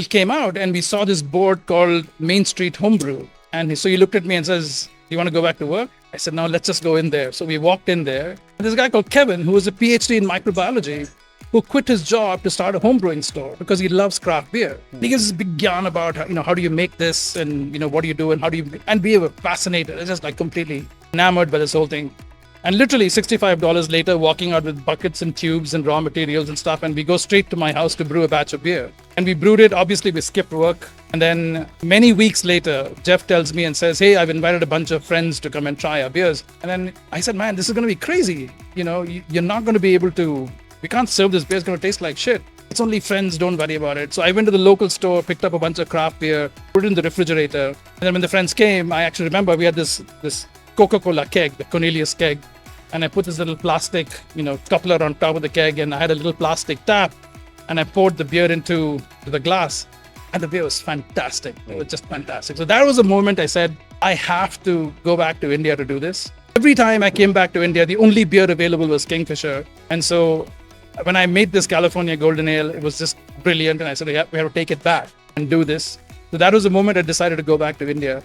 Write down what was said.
came out and we saw this board called Main Street Homebrew. And so he looked at me and says, "Do you want to go back to work?" I said, "No, let's just go in there." So we walked in there. And this guy called Kevin, who was a PhD in microbiology, who quit his job to start a homebrewing store because he loves craft beer. He gives this big yarn about, how do you make this and, what do you do and how do you... And we were fascinated. It's just like completely enamored by this whole thing. And literally $65 later, walking out with buckets and tubes and raw materials and stuff. And we go straight to my house to brew a batch of beer. And we brewed it. Obviously, we skipped work. And then many weeks later, Jeff tells me and says, "Hey, I've invited a bunch of friends to come and try our beers." And then I said, "Man, this is going to be crazy. You're not going to be able to... We can't serve this beer. It's going to taste like shit. It's only friends. Don't worry about it." So I went to the local store, picked up a bunch of craft beer, put it in the refrigerator. And then when the friends came, I actually remember we had this Coca-Cola keg, the Cornelius keg. And I put this little plastic, coupler on top of the keg, and I had a little plastic tap, and I poured the beer into the glass, and the beer was fantastic. It was just fantastic. So that was a moment I said, I have to go back to India to do this. Every time I came back to India, the only beer available was Kingfisher. And so when I made this California Golden Ale, it was just brilliant. And I said, yeah, we have to take it back and do this. So that was the moment I decided to go back to India.